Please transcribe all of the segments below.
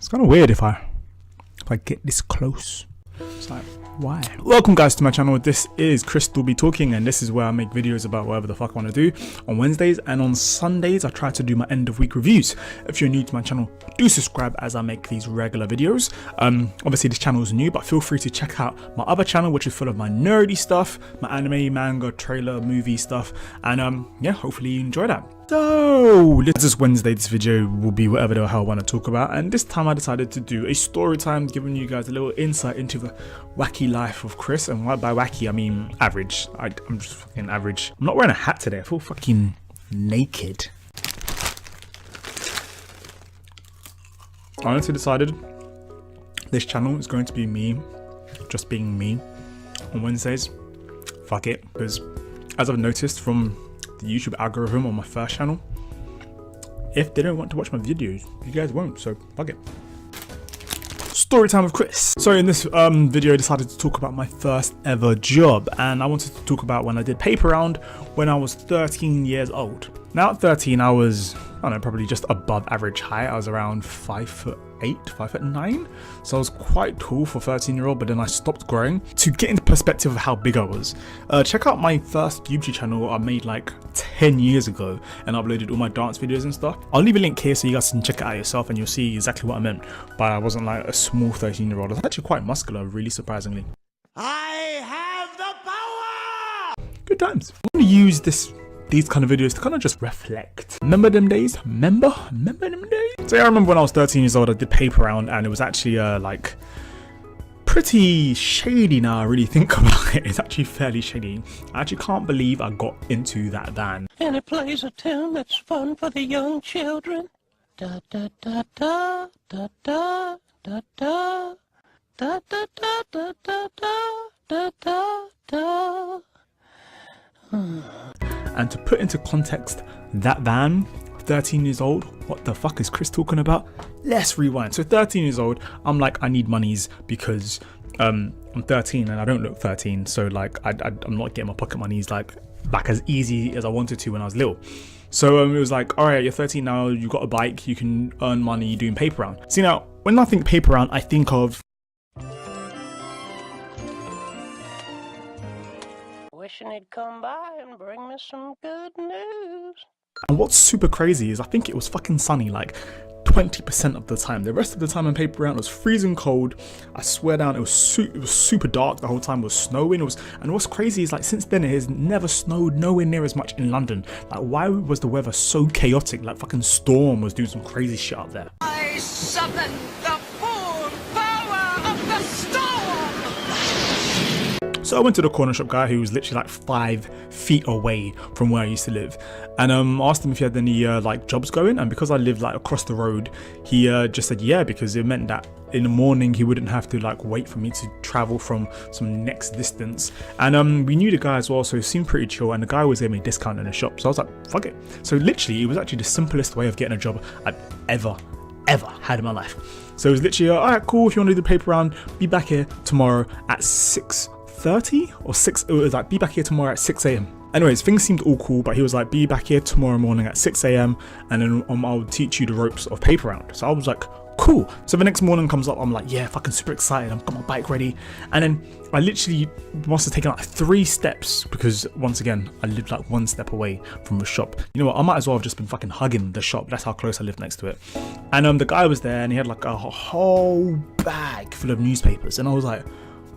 It's kind of weird if I get this close. It's like, why? Welcome guys to my channel. This is Crystal Be Talking, and this is where I make videos about whatever the fuck I want to do on Wednesdays, and on Sundays I try to do my end of week reviews. If you're new to my channel, do subscribe as I make these regular videos. Obviously this channel is new, but feel free to check out my other channel, which is full of my nerdy stuff, my anime, manga, trailer, movie stuff, and yeah, hopefully you enjoy that. So this is Wednesday. This video will be whatever the hell I want to talk about, and this time I decided to do a story time, giving you guys a little insight into the wacky life of Chris. And by wacky I mean average. I'm just fucking average. I'm not wearing a hat today. I feel fucking naked. I honestly decided this channel is going to be me just being me on Wednesdays. Fuck it, because as I've noticed from the YouTube algorithm on my first channel, if they don't want to watch my videos, you guys won't, so fuck it. Story time with Chris. So in this video I decided to talk about my first ever job, and I wanted to talk about when I did paper round when I was 13 years old. Now at 13 I was, I don't know, probably just above average height. I was around 5'8", 5'9", so I was quite tall for a 13-year-old, but then I stopped growing. To get into perspective of how big I was, check out my first YouTube channel I made like 10 years ago and uploaded all my dance videos and stuff. I'll leave a link here so you guys can check it out yourself, and you'll see exactly what I meant by I wasn't like a small 13-year-old. I was actually quite muscular, really surprisingly. I have the power! Good times. I'm gonna use these kind of videos to kind of just reflect. Remember them days? Remember them days? So yeah, I remember when I was 13 years old, I did paper round, and it was actually like pretty shady. Now I really think about it. It's actually fairly shady. I actually can't believe I got into that van. And it plays a tune that's fun for the young children. Da da da da da da da da da da da da da da da. And to put into context, that van, 13 years old, what the fuck is Chris talking about? Let's rewind. So 13 years old, I'm like, I need monies because I'm 13 and I don't look 13. So like, I'm not getting my pocket monies like back as easy as I wanted to when I was little. So it was like, all right, you're 13 now, you got a bike, you can earn money doing paper round. See now, when I think paper round, I think of Wishing he'd come by and bring me some good news. And what's super crazy is I think it was fucking sunny like 20% of the time. The rest of the time in paper round it was freezing cold. I swear down, it was super dark the whole time. It was snowing. And what's crazy is like since then it has never snowed nowhere near as much in London. Like why was the weather so chaotic? Like fucking Storm was doing some crazy shit up there. I summon the full power of the storm! So I went to the corner shop guy who was literally like 5 feet away from where I used to live, and asked him if he had any like jobs going, and because I lived like across the road, he just said yeah, because it meant that in the morning he wouldn't have to like wait for me to travel from some next distance. And we knew the guy as well, so it seemed pretty chill, and the guy always gave me a discount in the shop, so I was like fuck it. So literally it was actually the simplest way of getting a job I've ever had in my life. So it was literally alright, cool, if you want to do the paper round, be back here tomorrow at 6:30 or 6. It was like be back here tomorrow at 6 AM. Anyways, things seemed all cool, but he was like be back here tomorrow morning at 6 AM and then I'll teach you the ropes of paper round. So I was like cool. So the next morning comes up, I'm like yeah, fucking super excited, I've got my bike ready, and then I literally must have taken like 3 steps, because once again I lived like 1 step away from the shop. You know what, I might as well have just been fucking hugging the shop, that's how close I lived next to it. And the guy was there and he had like a whole bag full of newspapers, and I was like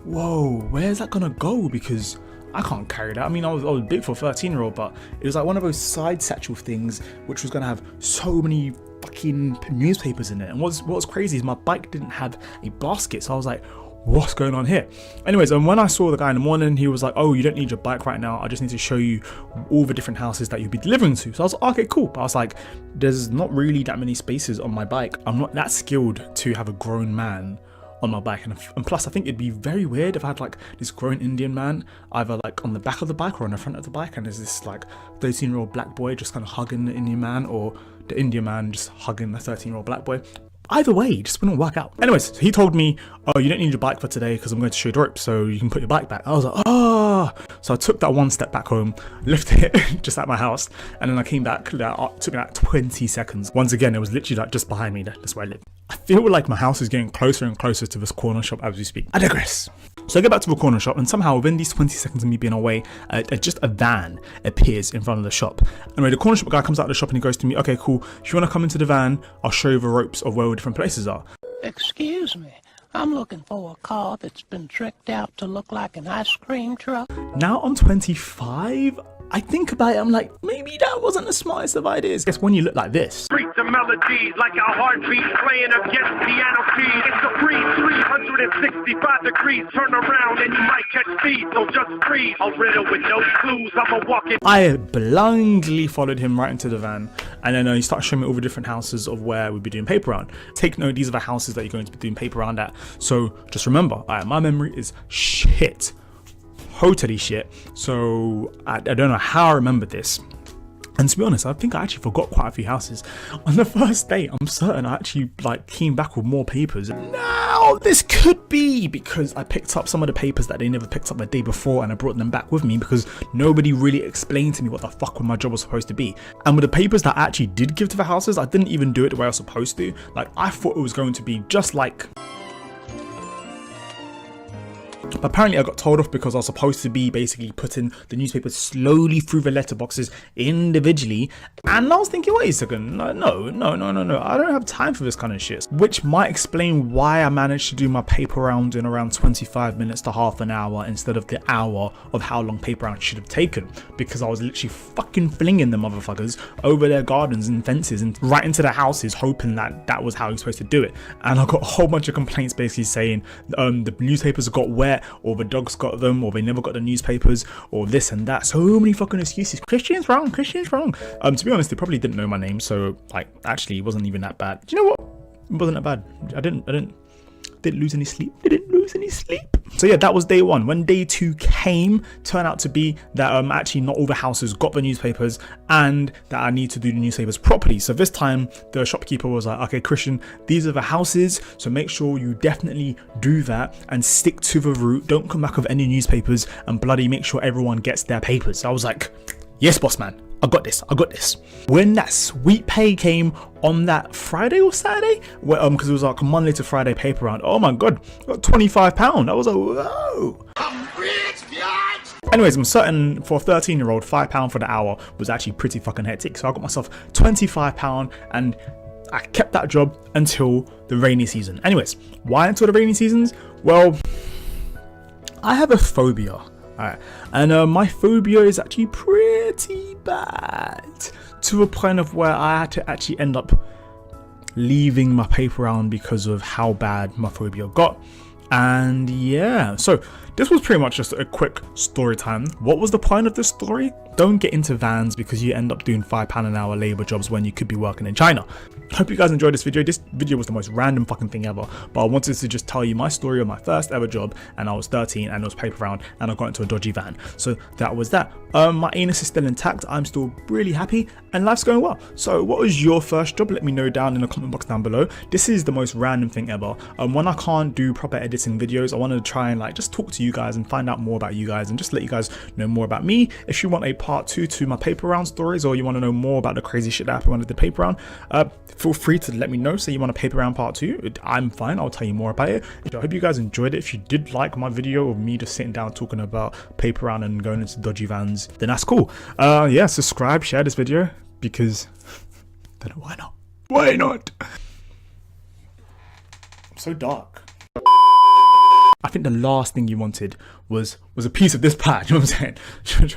whoa, where's that gonna go? Because I can't carry that. I mean, I was big for a 13-year-old, but it was like one of those side satchel things which was gonna have so many fucking newspapers in it. And what was crazy is my bike didn't have a basket, so I was like, what's going on here? Anyways, and when I saw the guy in the morning, he was like, oh, you don't need your bike right now, I just need to show you all the different houses that you'll be delivering to. So I was like, okay, cool. But I was like, there's not really that many spaces on my bike. I'm not that skilled to have a grown man on my bike, and plus I think it'd be very weird if I had like this grown Indian man either like on the back of the bike or on the front of the bike, and there's this like 13-year-old black boy just kind of hugging the Indian man, or the Indian man just hugging the 13-year-old black boy. Either way, it just wouldn't work out. Anyways, so he told me, oh, you don't need your bike for today because I'm going to show you the ropes, so you can put your bike back. I was like, oh. So I took that one step back home, left it just at my house, and then I came back. It took me like 20 seconds. Once again, it was literally like just behind me. That's where I live. I feel like my house is getting closer and closer to this corner shop as we speak. I digress. So I get back to the corner shop, and somehow within these 20 seconds of me being away, just a van appears in front of the shop. Anyway, the corner shop guy comes out of the shop and he goes to me, okay, cool. If you want to come into the van, I'll show you the ropes of where all the different places are. Excuse me, I'm looking for a car that's been tricked out to look like an ice cream truck. Now I'm 25. I think about it, I'm like, maybe that wasn't the smartest of ideas. Guess when you look like this. Beat the melody like a heartbeat playing against piano keys. It's a free 365 degrees. Turn around and you might catch speed. So just breathe. A riddle with no clues. I'm a walking. I blindly followed him right into the van, and then he started showing me all the different houses of where we'd be doing paper round. Take note, these are the houses that you're going to be doing paper round at. So just remember, my memory is shit. Totally shit. So I don't know how I remembered this. And to be honest, I think I actually forgot quite a few houses. On the first day, I'm certain I actually came back with more papers. Now, this could be because I picked up some of the papers that they never picked up the day before, and I brought them back with me because nobody really explained to me what the fuck my job was supposed to be. And with the papers that I actually did give to the houses, I didn't even do it the way I was supposed to. Like, I thought it was going to be just like... But apparently I got told off because I was supposed to be basically putting the newspapers slowly through the letterboxes individually, and I was thinking, wait a second, no, I don't have time for this kind of shit. Which might explain why I managed to do my paper round in around 25 minutes to half an hour instead of the hour of how long paper round should have taken, because I was literally fucking flinging the motherfuckers over their gardens and fences and right into the houses, hoping that that was how you're supposed to do it. And I got a whole bunch of complaints basically saying the newspapers got wet, or the dogs got them, or they never got the newspapers, or this and that. So many fucking excuses. Christian's wrong. To be honest, they probably didn't know my name, so like actually it wasn't even that bad. Do you know what? It wasn't that bad. I didn't lose any sleep. So yeah, that was day one. When day two came, turned out to be that actually not all the houses got the newspapers, and that I need to do the newspapers properly. So this time the shopkeeper was like, okay, Christian, these are the houses, so make sure you definitely do that and stick to the route. Don't come back with any newspapers, and bloody make sure everyone gets their papers. So I was like, yes, boss man, I got this. When that sweet pay came on that Friday or Saturday, because it was like a Monday to Friday paper round, oh my god, got £25. I was like, whoa. I'm rich, bitch. Anyways, I'm certain for a 13-year-old, £5 for the hour was actually pretty fucking hectic. So I got myself £25, and I kept that job until the rainy season. Anyways, why until the rainy seasons? Well, I have a phobia. Alright, and my phobia is actually pretty bad, to a point of where I had to actually end up leaving my paper round because of how bad my phobia got. And yeah, so this was pretty much just a quick story time. What was the point of this story? Don't get into vans because you end up doing £5 an hour labor jobs when you could be working in China. Hope you guys enjoyed this video. This video was the most random fucking thing ever, but I wanted to just tell you my story of my first ever job, and I was 13 and it was paper round and I got into a dodgy van. So that was that. My anus is still intact. I'm still really happy and life's going well. So what was your first job? Let me know down in the comment box down below. This is the most random thing ever. When I can't do proper editing videos, I want to try and just talk to you guys and find out more about you guys and just let you guys know more about me. If you want a part 2 to my paper round stories, or you want to know more about the crazy shit that happened when I did paper round, feel free to let me know. Say you want a paper round part 2, I'm fine, I'll tell you more about it. I hope you guys enjoyed it. If you did like my video of me just sitting down talking about paper round and going into dodgy vans, then that's cool. Yeah, subscribe, share this video, because I don't know, why not? I'm so dark. I think the last thing you wanted was a piece of this pie. You know what I'm saying?